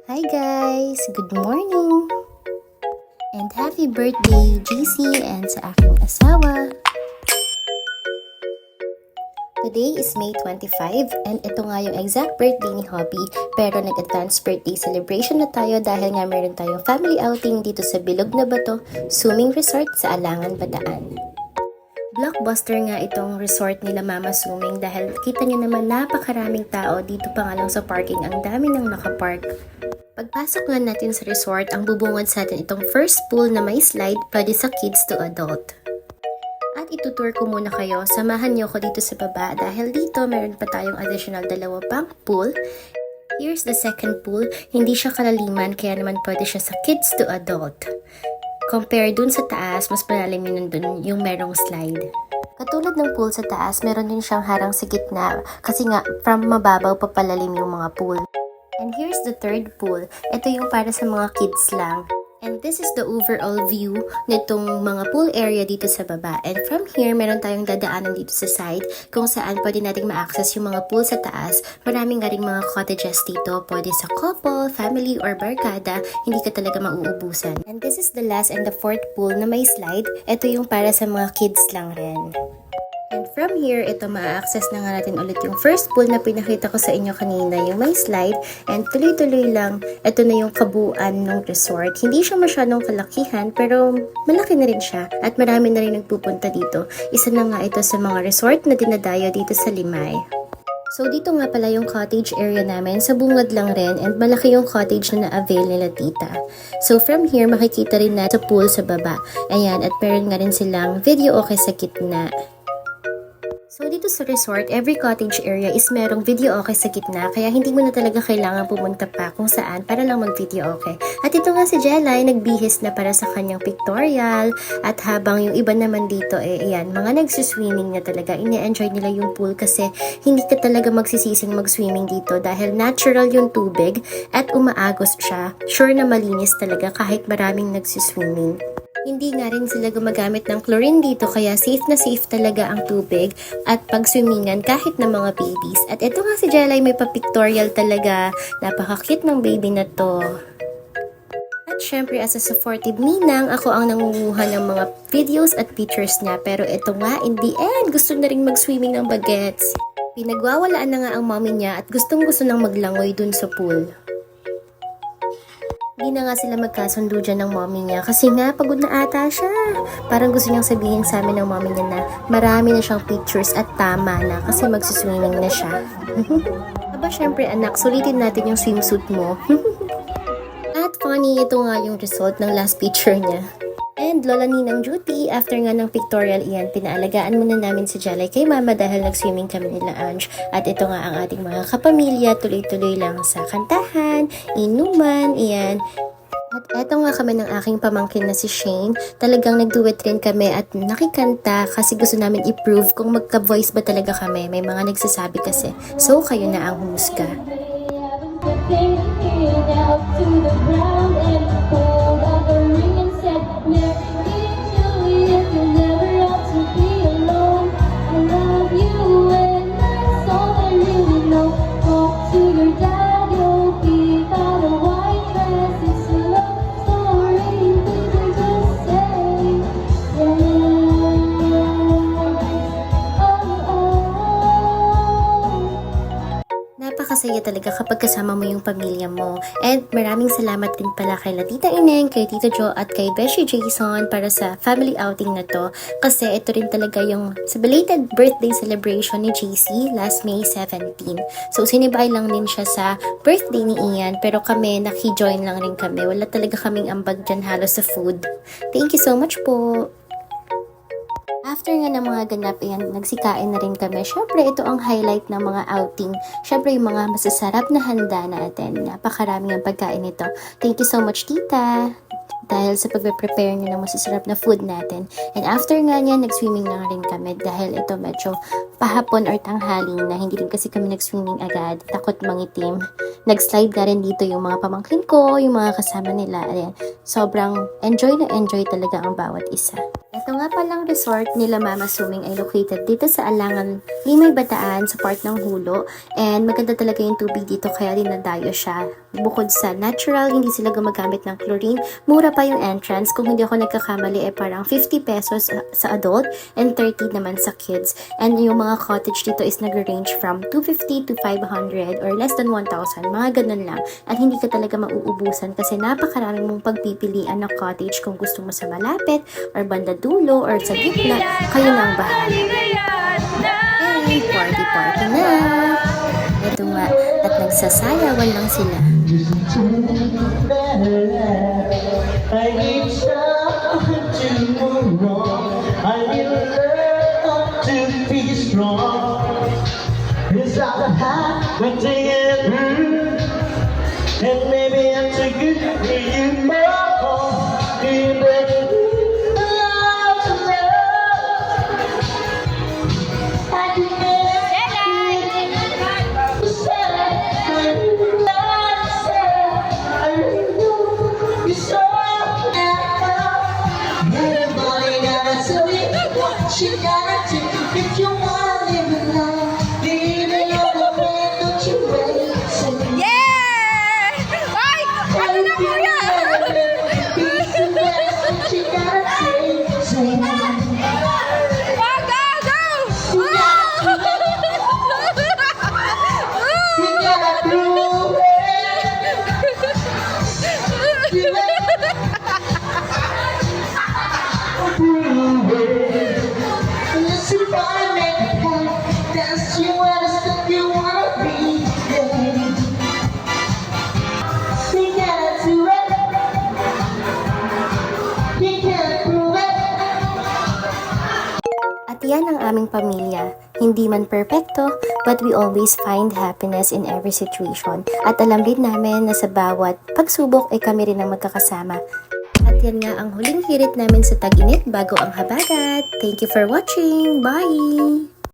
Hi guys! Good morning! And happy birthday JC and sa aking asawa! Today is May 25 and ito nga yung exact birthday ni Hobby, pero nag-advance birthday celebration na tayo dahil nga meron tayong family outing dito sa Bilog na Bato Swimming Resort sa Alangan, Bataan. Blockbuster nga itong resort nila Mama Swimming dahil kita nyo naman napakaraming tao dito pa nga lang sa parking, ang dami nang nakapark. Pagpasok nga natin sa resort, ang bubungad sa atin itong first pool na may slide pwede sa kids to adult. At itutour ko muna kayo, samahan nyo ko dito sa baba dahil dito meron pa tayong additional dalawa pang pool. Here's the second pool, hindi siya kalaliman kaya naman pwede siya sa kids to adult. Compare dun sa taas, mas malalim yun dun yung merong slide. Katulad ng pool sa taas, meron din siyang harang sa gitna kasi nga from mababaw papalalim yung mga pool. And here's the third pool. Ito yung para sa mga kids lang. And this is the overall view nitong mga pool area dito sa baba. And from here, meron tayong dadaanan dito sa side kung saan pwede nating ma-access yung mga pool sa taas. Maraming nga ring mga cottages dito. Pwede sa couple, family, or barkada. Hindi ka talaga mauubusan. And this is the last and the fourth pool na may slide. Ito yung para sa mga kids lang rin. And from here, ito ma-access na nga natin ulit yung first pool na pinakita ko sa inyo kanina, yung may slide. And tuloy-tuloy lang, ito na yung kabuuan ng resort. Hindi siya masyadong kalakihan, pero malaki na rin siya. At marami na rin nagpupunta dito. Isa na nga ito sa mga resort na dinadayo dito sa Limay. So dito nga pala yung cottage area namin, sa bungad lang rin, and malaki yung cottage na na-avail nila tita. So from here, makikita rin na sa pool sa baba. Ayan, at meron nga rin silang video okay sa gitna. So dito sa resort, every cottage area is merong video okay sa gitna, kaya hindi mo na talaga kailangan pumunta pa kung saan para lang mag-video okay. At ito nga si Jelay, nagbihis na para sa kanyang pictorial, at habang yung iba naman dito, ayan, mga nagsuswimming na talaga, ine-enjoy nila yung pool kasi hindi ka talaga magsisising mag-swimming dito dahil natural yung tubig at umaagos siya. Sure na malinis talaga kahit maraming nagsuswimming. Hindi nga rin sila gumagamit ng chlorine dito kaya safe na safe talaga ang tubig at pag-swimmingan kahit na mga babies. At ito nga si Jelay, may pa-pictorial talaga. Napaka-cute ng baby na to. At syempre as a supportive ninang, ako ang nangunguha ng mga videos at pictures niya. Pero ito nga, in the end, gusto na rin mag-swimming ng bagets. Pinagwawalaan na nga ang mommy niya at gustong-gusto nang maglangoy dun sa pool. Hindi na nga sila magkasundo dyan ng mommy niya kasi nga pagod na ata siya. Parang gusto niyang sabihin sa amin ng mommy niya na marami na siyang pictures at tama na kasi magsuswimming na siya. Aba syempre anak, sulitin natin yung swimsuit mo. At funny, ito nga yung result ng last picture niya. And Lola Ninang duty, after nga ng pictorial iyan, pinaalagaan muna namin si Jelay kay mama dahil nag-swimming kami nila Ange. At ito nga ang ating mga kapamilya, tuloy-tuloy lang sa kantahan, inuman, iyan. At eto nga kami ng aking pamangkin na si Shane, talagang nag-duet rin kami at nakikanta kasi gusto namin i-prove kung magka-voice ba talaga kami. May mga nagsasabi kasi, so kayo na ang humusga. Napakasaya talaga kapag kasama mo yung pamilya mo. And maraming salamat din pala kay Tita Ineng, kay Tito Joe at kay Beshi Jason para sa family outing na to. Kasi ito rin talaga yung sa belated birthday celebration ni JC last May 17. So sinibay lang din siya sa birthday ni Ian, pero kami naki-join lang rin kami. Wala talaga kaming ambag dyan halos sa food. Thank you so much po! After nga ng mga ganap, ayan, nagsikain na rin kami. Syempre, ito ang highlight ng mga outing. Syempre, yung mga masasarap na handa natin. Napakarami ang pagkain nito. Thank you so much, tita. dahil sa pagpe-prepare niya ng masasarap na food natin. And after nga niya, nag-swimming na rin kami dahil ito medyo pahapon or tanghali na, hindi rin kasi kami nag-swimming agad, takot mangitim. Nag-slide na rin dito yung mga pamangkin ko, yung mga kasama nila. Ayan, sobrang enjoy na enjoy talaga ang bawat isa. Ito nga palang resort nila Mama Swimming ay located dito sa Alangan, Limay Bataan sa part ng Hulo. And maganda talaga yung tubig dito kaya dinadayo siya. Bukod sa natural, hindi sila gumagamit ng chlorine. Mura pa yung entrance. Kung hindi ako nagkakamali ay parang 50 pesos sa adult and 30 naman sa kids. And yung mga cottage dito is nag-range from 250 to 500 or less than 1,000. Mga ganun lang. At hindi ka talaga mauubusan kasi napakarami mong pagpipilian na cottage kung gusto mo sa malapit or banda dulo or sa gitna, kayo na ang bahala. And party na! Ito nga, at nagsasayawan lang sila. I need someone to move on. I need love to be strong. It's all the high, but take it through. And maybe I'm too good for you more. You better love to love. I can you gotta do if you wanna live a life. Leaving on the way, don't you wait. So Yeah! Ay! Ano na po yan? it's the best that you gotta take. So Go! Go! you gotta prove it. You gotta prove it. Unless you wanna make it happen, that's you wanna stuff you wanna be. Yeah. You gotta do it. You gotta prove it. At yan ang aming pamilya. Hindi man perfecto, but we always find happiness in every situation. At alam rin namin na sa bawat pagsubok ay kami rin ang magkakasama. At yan nga ang huling hirit namin sa tag-init bago ang habagat. Thank you for watching. Bye!